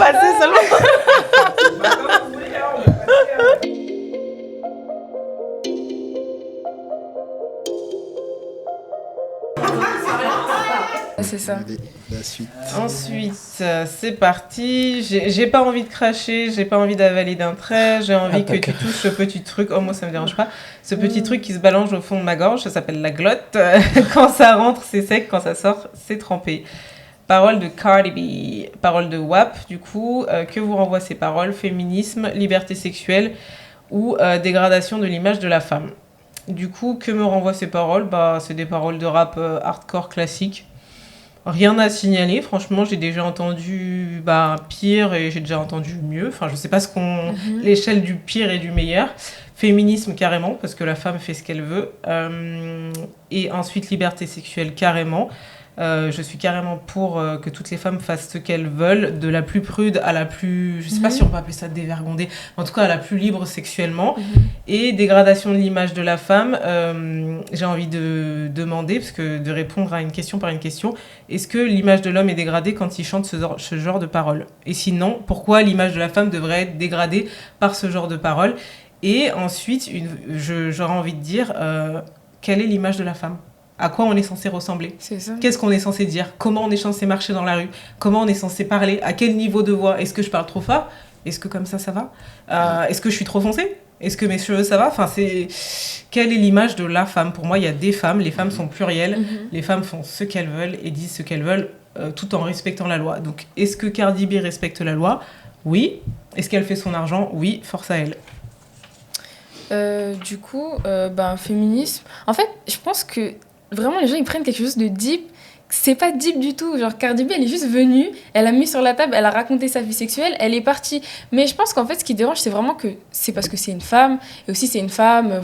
passer seulement. C'est ça. Allez, la suite. Ensuite, c'est parti. J'ai pas envie de cracher, j'ai pas envie d'avaler d'un trait, j'ai envie que tu touches ce petit truc. Oh, moi, ça me dérange pas. Ce petit truc qui se balance au fond de ma gorge, ça s'appelle la glotte. Quand ça rentre, c'est sec. Quand ça sort, c'est trempé. Parole de Cardi B. Parole de WAP, du coup. Que vous renvoient ces paroles? Féminisme, liberté sexuelle ou dégradation de l'image de la femme. Du coup, que me renvoient ces paroles? Bah, c'est des paroles de rap hardcore classique. Rien à signaler, franchement, j'ai déjà entendu pire et j'ai déjà entendu mieux. Enfin, je sais pas l'échelle du pire et du meilleur. Féminisme carrément, parce que la femme fait ce qu'elle veut. Et ensuite, liberté sexuelle carrément. Je suis carrément pour que toutes les femmes fassent ce qu'elles veulent, de la plus prude à la plus, je sais pas si on peut appeler ça dévergondée, en tout cas à la plus libre sexuellement. Et dégradation de l'image de la femme, j'ai envie de demander, parce que de répondre à une question par une question, est-ce que l'image de l'homme est dégradée quand il chante ce genre de paroles? Et sinon, pourquoi l'image de la femme devrait être dégradée par ce genre de paroles? Et ensuite, j'aurais envie de dire, quelle est l'image de la femme? À quoi on est censé ressembler? C'est ça. Qu'est-ce qu'on est censé dire? Comment on est censé marcher dans la rue? Comment on est censé parler? À quel niveau de voix? Est-ce que je parle trop fort? Est-ce que comme ça va? Est-ce que je suis trop foncée? Est-ce que mes cheveux ça va? Enfin, quelle est l'image de la femme? Pour moi, il y a des femmes, les femmes sont plurielles, les femmes font ce qu'elles veulent et disent ce qu'elles veulent tout en respectant la loi. Donc, est-ce que Cardi B respecte la loi? Oui. Est-ce qu'elle fait son argent? Oui, force à elle. Du coup, féminisme. En fait, je pense que vraiment les gens ils prennent quelque chose de deep. C'est pas deep du tout. Genre Cardi B, elle est juste venue, elle a mis sur la table, elle a raconté sa vie sexuelle, elle est partie. Mais je pense qu'en fait, ce qui dérange, c'est vraiment que c'est parce que c'est une femme. Et aussi, c'est une femme,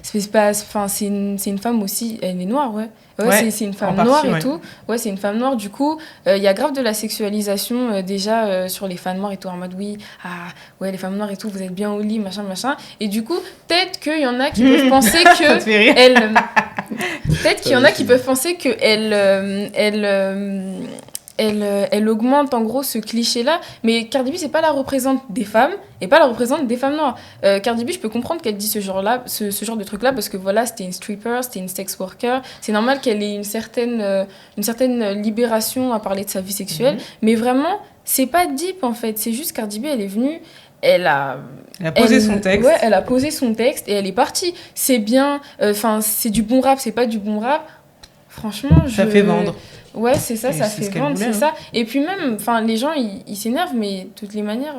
c'est une femme aussi, elle est noire, ouais. Ouais, c'est une femme noire et tout. Ouais, c'est une femme noire. Du coup, il y a grave de la sexualisation déjà sur les femmes noires et tout. En mode, oui, les femmes noires et tout, vous êtes bien au lit, machin. Et du coup, peut-être qu'il y en a qui peuvent penser que peut-être qu'il y en a qui peuvent penser que elle augmente en gros ce cliché-là, mais Cardi B, c'est pas la représente des femmes et pas la représente des femmes noires. Cardi B, je peux comprendre qu'elle dit ce genre de truc-là, parce que voilà, c'était une stripper, c'était une sex worker. C'est normal qu'elle ait une certaine libération à parler de sa vie sexuelle, mais vraiment, c'est pas deep en fait. C'est juste Cardi B, elle est venue. Elle a posé son texte. Ouais, elle a posé son texte et elle est partie. C'est bien, c'est du bon rap, c'est pas du bon rap. Franchement, ça fait vendre. Ouais, c'est ça, ça fait vendre, c'est ça. Et puis même, les gens, ils s'énervent, mais de toutes les manières,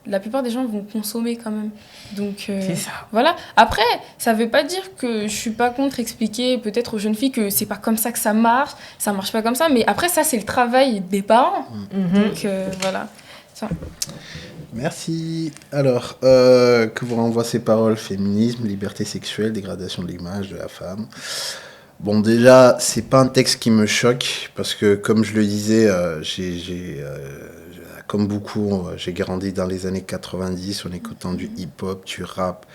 la plupart des gens vont consommer quand même. Donc, c'est ça. Voilà. Après, ça veut pas dire que je suis pas contre expliquer peut-être aux jeunes filles que c'est pas comme ça que ça marche pas comme ça, mais après, ça, c'est le travail des parents. Donc, voilà. Ça. Merci. Alors, que vous renvoient ces paroles? Féminisme, liberté sexuelle, dégradation de l'image de la femme. Bon, déjà, c'est pas un texte qui me choque, parce que, comme je le disais, comme beaucoup, j'ai grandi dans les années 90 en écoutant du hip-hop, du rap,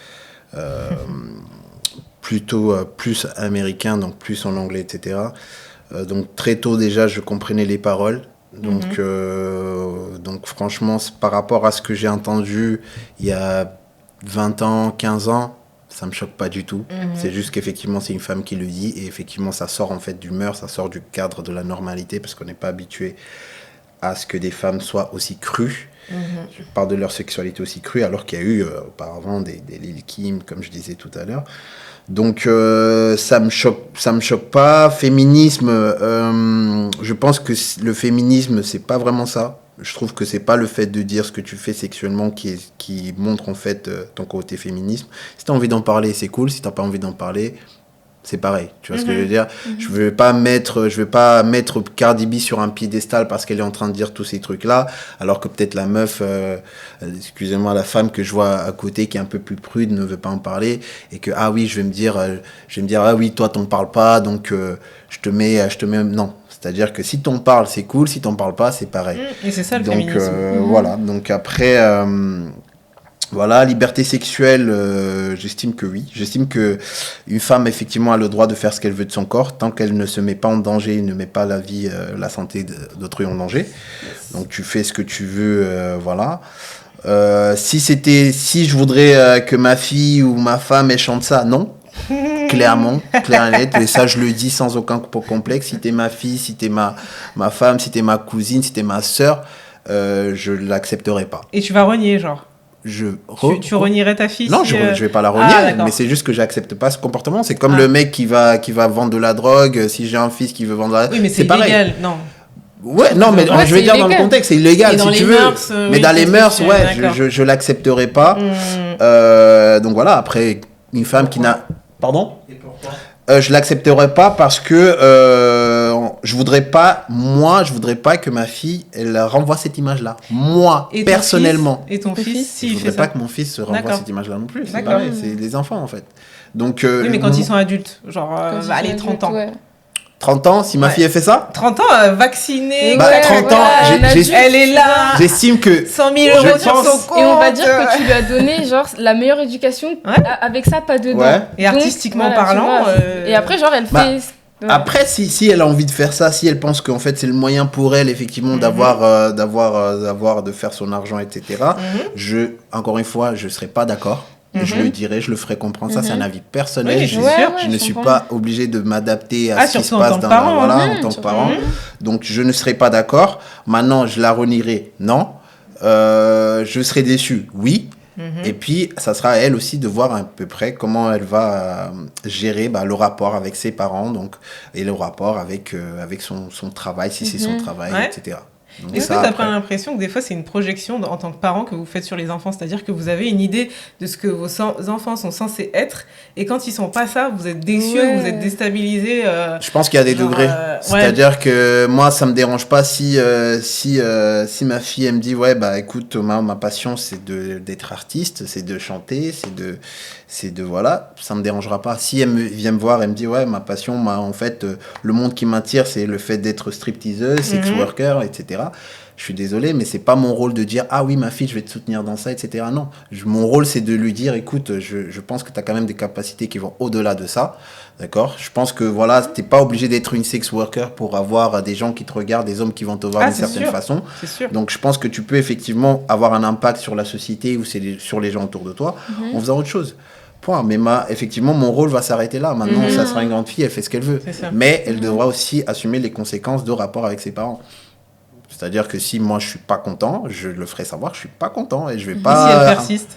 plutôt plus américain, donc plus en anglais, etc. Donc, très tôt, déjà, je comprenais les paroles. Donc franchement, par rapport à ce que j'ai entendu il y a 20 ans, 15 ans, ça me choque pas du tout. C'est juste qu'effectivement, c'est une femme qui le dit, et effectivement, ça sort en fait du mœurs, ça sort du cadre de la normalité, parce qu'on n'est pas habitué à ce que des femmes soient aussi crues. Je parle de leur sexualité aussi crue, alors qu'il y a eu auparavant des Lil Kim, comme je disais tout à l'heure. Donc ça me choque pas. Féminisme, je pense que le féminisme, c'est pas vraiment ça. Je trouve que c'est pas le fait de dire ce que tu fais sexuellement qui montre en fait ton côté féminisme. Si t'as envie d'en parler, c'est cool. Si t'as pas envie d'en parler, c'est pareil. Tu vois ce que je veux dire? Je veux pas mettre Cardi B sur un piédestal parce qu'elle est en train de dire tous ces trucs-là, alors que peut-être la meuf, excusez-moi, la femme que je vois à côté qui est un peu plus prude ne veut pas en parler, et que je vais me dire ah oui, toi t'en parles pas, donc je te mets non. C'est-à-dire que si t'en parles, c'est cool. Si t'en parles pas, c'est pareil. Et c'est ça le féminisme. Voilà. Donc après, Voilà, liberté sexuelle, j'estime que oui. J'estime que une femme, effectivement, a le droit de faire ce qu'elle veut de son corps, tant qu'elle ne se met pas en danger, ne met pas la vie, la santé d'autrui en danger. Donc, tu fais ce que tu veux, voilà. Si je voudrais que ma fille ou ma femme, elle chante ça, non. Clairement, clair et net. Et ça, je le dis sans aucun complexe. Si t'es ma fille, si t'es ma femme, si t'es ma cousine, si t'es ma sœur, je l'accepterai pas. Et tu vas renier, genre tu renierais ta fille? Non, je vais pas la renier, mais c'est juste que j'accepte pas ce comportement. C'est comme le mec qui va vendre de la drogue. Si j'ai un fils qui veut vendre de la drogue, oui, mais c'est illégal, non. Ouais, non, mais je vais dire illégal. Dans le contexte, c'est illégal si tu veux. Mais dans les mœurs, ouais, je l'accepterai pas. Donc voilà, après, une femme qui n'a... Pardon ? Et pourquoi ? Je l'accepterai pas parce que je voudrais pas que ma fille elle renvoie cette image-là. Moi, et personnellement. Et ton fils, si je voudrais pas que mon fils se renvoie cette image-là non plus. C'est pareil, c'est les enfants en fait. Donc. Oui, mais quand ils sont adultes, genre, allez, 30 ans. Ouais. 30 ans, si ma fille a fait ça 30 ans, vaccinée. 30 ans, elle est là. J'estime que 100 000 euros sur son compte. Et on va dire que tu lui as donné genre la meilleure éducation avec ça, pas dedans. Ouais. Et artistiquement parlant. Et après, genre, elle fait. Après, si elle a envie de faire ça, si elle pense qu'en fait c'est le moyen pour elle, effectivement, de faire son argent, etc. Encore une fois, je serai pas d'accord. Je le dirai, je le ferai comprendre. Ça, c'est un avis personnel. Oui, je ne suis pas obligé de m'adapter à ce qui se passe en tant que parent. Donc, je ne serai pas d'accord. Maintenant, je la renierai. Non. Je serai déçu. Oui. Et puis, ça sera à elle aussi de voir à peu près comment elle va gérer le rapport avec ses parents et le rapport avec son travail, si c'est son travail, etc. Donc est-ce que tu n'as pas l'impression que des fois c'est une projection en tant que parent que vous faites sur les enfants, c'est-à-dire que vous avez une idée de ce que vos enfants sont censés être et quand ils sont pas ça, vous êtes déçus, vous êtes déstabilisés. Je pense qu'il y a des degrés. C'est-à-dire que moi ça me dérange pas si ma fille elle me dit écoute Thomas, ma passion c'est d'être artiste, c'est de chanter, c'est de voilà, ça me dérangera pas. Si elle vient me voir, elle me dit ma passion, en fait le monde qui m'attire c'est le fait d'être stripteaseuse, sex worker, etc. Je suis désolé, mais c'est pas mon rôle de dire ah oui ma fille je vais te soutenir dans ça, etc. Non, mon rôle c'est de lui dire écoute je pense que tu as quand même des capacités qui vont au-delà de ça, d'accord. Je pense que voilà t'es pas obligé d'être une sex worker pour avoir des gens qui te regardent, des hommes qui vont te voir d'une certaine façon. C'est sûr. Donc je pense que tu peux effectivement avoir un impact sur la société ou sur les gens autour de toi en faisant autre chose. Point. Mais effectivement mon rôle va s'arrêter là. Maintenant ça sera une grande fille, elle fait ce qu'elle veut, mais elle devra aussi assumer les conséquences de rapport avec ses parents. C'est-à-dire que si moi je suis pas content, je le ferai savoir que je suis pas content et je vais pas. Et si elle persiste,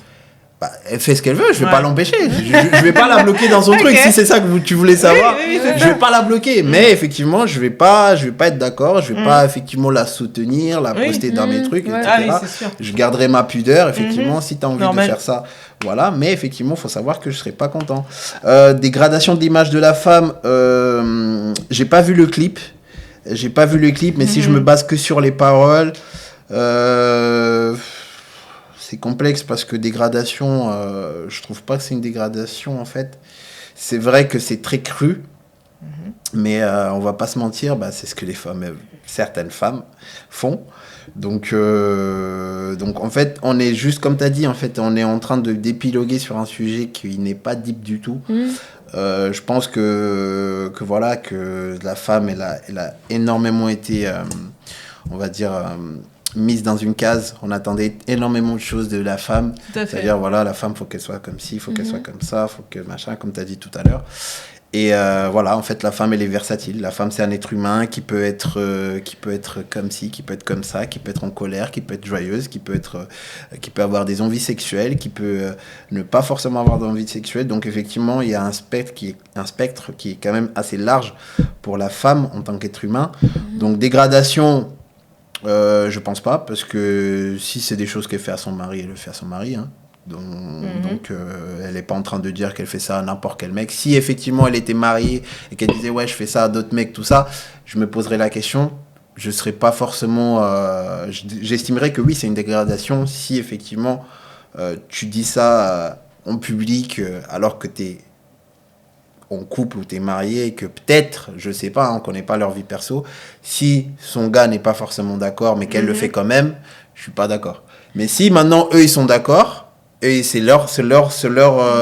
elle fait ce qu'elle veut, je vais pas l'empêcher. Je vais pas la bloquer dans son truc. Si c'est ça que tu voulais savoir, je vais pas la bloquer. Mais effectivement, je vais pas être d'accord. Je vais pas effectivement la soutenir, la poster dans mes trucs, etc. Je garderai ma pudeur. Effectivement, si tu as envie de faire ça, voilà. Mais effectivement, faut savoir que je serai pas content. Dégradation de l'image de la femme. J'ai pas vu le clip. Mais si je me base que sur les paroles, c'est complexe parce que dégradation, je trouve pas que c'est une dégradation en fait. C'est vrai que c'est très cru, mais on va pas se mentir, c'est ce que certaines femmes font. Donc en fait, on est juste comme tu as dit, en fait, on est en train d'épiloguer sur un sujet qui n'est pas deep du tout. Je pense que la femme elle a énormément été on va dire mise dans une case. On attendait énormément de choses de la femme, c'est-à-dire voilà, la femme faut qu'elle soit comme ci, faut qu'elle soit comme ça, faut que machin, comme tu as dit tout à l'heure. Et voilà, en fait, la femme, elle est versatile. La femme, c'est un être humain qui peut être comme ci, qui peut être comme ça, qui peut être en colère, qui peut être joyeuse, qui peut avoir des envies sexuelles, qui peut ne pas forcément avoir d'envie sexuelle. Donc, effectivement, il y a un spectre qui est quand même assez large pour la femme en tant qu'être humain. Donc, dégradation, je pense pas, parce que si c'est des choses qu'elle fait à son mari, elle le fait à son mari, hein. Donc elle n'est pas en train de dire qu'elle fait ça à n'importe quel mec. Si effectivement elle était mariée et qu'elle disait je fais ça à d'autres mecs, tout ça, je me poserais la question. Je serais pas forcément j'estimerais que oui, c'est une dégradation si effectivement tu dis ça en public alors que t'es en couple ou t'es marié et que peut-être, je sais pas, on connaît pas leur vie perso, si son gars n'est pas forcément d'accord mais qu'elle le fait quand même, je suis pas d'accord. Mais si maintenant eux ils sont d'accord, Et c'est leur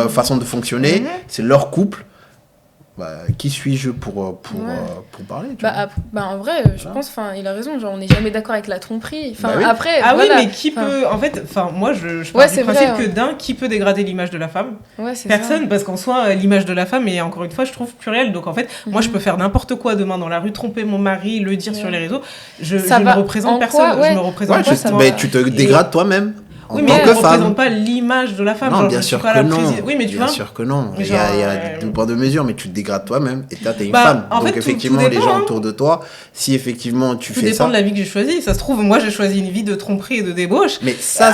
façon de fonctionner, c'est leur couple. Bah, qui suis-je pour parler, tu vois. En vrai, je pense, il a raison, genre on n'est jamais d'accord avec la tromperie. Oui. Après, oui, voilà. mais qui peut, en fait, moi je pars du principe que qui peut dégrader l'image de la femme? Personne, parce qu'en soi, l'image de la femme est, encore une fois, je trouve plurielle. Donc en fait, moi je peux faire n'importe quoi demain dans la rue, tromper mon mari, le dire sur les réseaux. Je ne représente personne. Je me représente pas. Mais tu te dégrades toi-même. Oui, mais on ne représente pas l'image de la femme. Non, bien sûr que non. Oui, mais tu vois. Bien sûr que non. Il y a deux poids de mesure, mais tu te dégrades toi-même. Et là, t'es une femme. Donc, effectivement, les gens autour de toi, si effectivement tu fais ça. Tout dépend de la vie que j'ai choisie. Ça se trouve, moi, j'ai choisi une vie de tromperie et de débauche. Mais ça,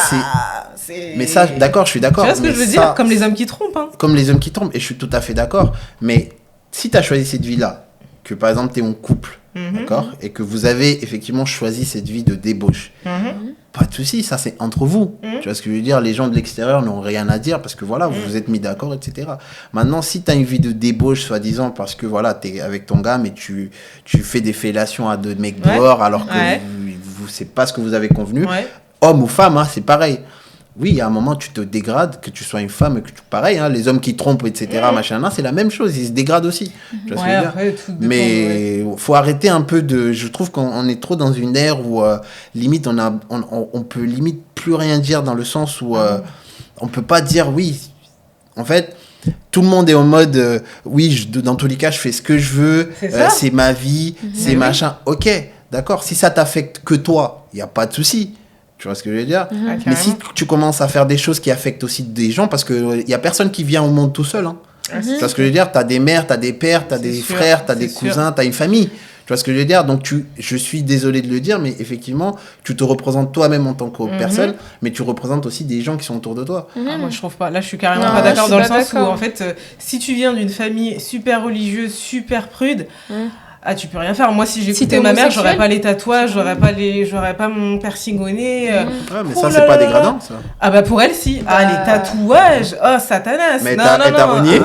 Mais ça, d'accord, je suis d'accord. Tu vois ce que je veux dire? Comme les hommes qui trompent. Comme les hommes qui trompent. Et je suis tout à fait d'accord. Mais si tu as choisi cette vie-là, que par exemple, tu es en couple, d'accord, et que vous avez effectivement choisi cette vie de débauche, pas de souci, ça c'est entre vous. Tu vois ce que je veux dire? Les gens de l'extérieur n'ont rien à dire parce que voilà, vous vous êtes mis d'accord, etc. Maintenant, si tu as une vie de débauche, soi-disant, parce que voilà, tu es avec ton gars, mais tu fais des fellations à deux mecs dehors alors que vous c'est pas ce que vous avez convenu, homme ou femme, c'est pareil. Oui, il y a un moment, tu te dégrades, que tu sois une femme, que pareil, les hommes qui trompent, etc., c'est la même chose, ils se dégradent aussi. Tu vois ce que je veux dire? Après, mais faut arrêter un peu de... Je trouve qu'on est trop dans une ère où, limite, on peut limite plus rien dire dans le sens où on peut pas dire oui. En fait, tout le monde est en mode dans tous les cas, je fais ce que je veux, c'est ma vie, c'est machin. Ok, d'accord, si ça t'affecte que toi, il n'y a pas de souci. Tu vois ce que je veux dire? Mais si tu commences à faire des choses qui affectent aussi des gens, parce qu'il n'y a personne qui vient au monde tout seul. Tu vois ce que je veux dire? Tu as des mères, tu as des pères, tu as des frères, tu as des cousins, tu as une famille. Tu vois ce que je veux dire? Donc, je suis désolé de le dire, mais effectivement, tu te représentes toi-même en tant que personne, mais tu représentes aussi des gens qui sont autour de toi. Moi, je trouve pas. Là, je suis carrément pas d'accord dans le sens où, en fait, si tu viens d'une famille super religieuse, super prude... tu peux rien faire. Moi, si j'écoutais ma mère, j'aurais pas les tatouages, j'aurais pas mon piercing au nez. Mais ça, c'est pas dégradant, ça. Pour elle, si. Les tatouages. Oh, Satanas. Mais t'as renié?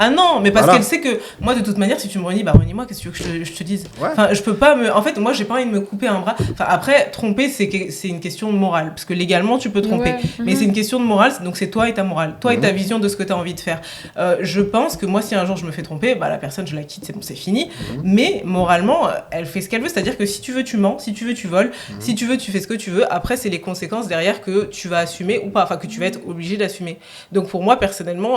Non, mais parce qu'elle sait que moi, de toute manière, si tu me renies, renie-moi, qu'est-ce que tu veux que je te dise? Enfin, je peux pas En fait, moi, j'ai pas envie de me couper un bras. Enfin, après, tromper, c'est une question de morale. Parce que légalement, tu peux tromper. Mais c'est une question de morale, donc c'est toi et ta morale. Toi et ta vision de ce que tu as envie de faire. Je pense que moi, si un jour je me fais tromper, la personne, je la quitte, c'est bon, c'est fini. Mais moralement, elle fait ce qu'elle veut. C'est-à-dire que si tu veux, tu mens. Si tu veux, tu voles. Si tu veux, tu fais ce que tu veux. Après, c'est les conséquences derrière que tu vas assumer ou pas. Enfin, que tu vas être obligé d'assumer. Donc, pour moi, personnellement,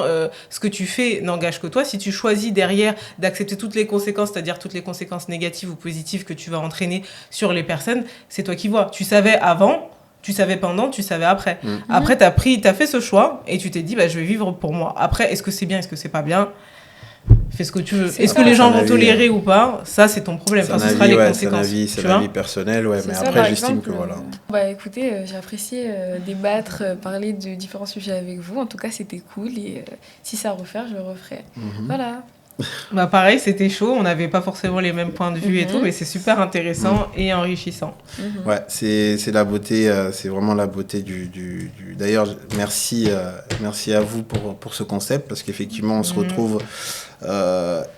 ce que tu fais n'engage que toi. Si tu choisis derrière d'accepter toutes les conséquences, c'est-à-dire toutes les conséquences négatives ou positives que tu vas entraîner sur les personnes, c'est toi qui vois. Tu savais avant, tu savais pendant, tu savais après. Après, t'as fait ce choix et tu t'es dit, je vais vivre pour moi. Après, est-ce que c'est bien, est-ce que c'est pas bien? Fais ce que tu veux. Est-ce que les gens vont tolérer ou pas? Ça, c'est ton problème. Ce sera les conséquences. C'est un avis personnel, mais après, j'estime que voilà. Écoutez, j'ai apprécié débattre, parler de différents sujets avec vous. En tout cas, c'était cool et si c'est à refaire, je le referai. Voilà. Pareil, c'était chaud. On n'avait pas forcément les mêmes points de vue et tout, mais c'est super intéressant et enrichissant. Ouais, c'est la beauté, c'est vraiment la beauté du... D'ailleurs, merci à vous pour ce concept, parce qu'effectivement, on se retrouve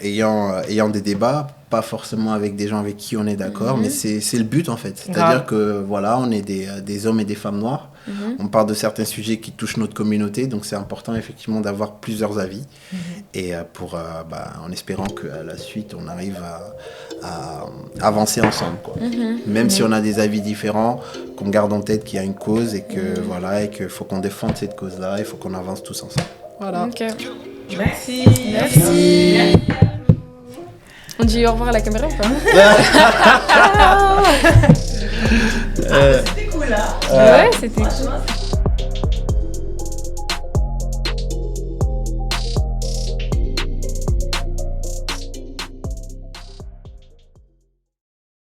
ayant des débats, pas forcément avec des gens avec qui on est d'accord, mais c'est le but en fait. C'est-à-dire que voilà, on est des hommes et des femmes noirs. On parle de certains sujets qui touchent notre communauté, donc c'est important effectivement d'avoir plusieurs avis et en espérant qu'à la suite on arrive à avancer ensemble, quoi. Même si on a des avis différents, qu'on garde en tête qu'il y a une cause et que voilà, et qu'il faut qu'on défende cette cause-là, il faut qu'on avance tous ensemble. Voilà. Merci. On dit au revoir à la caméra ou pas? C'était cool, là. Ouais, c'était cool.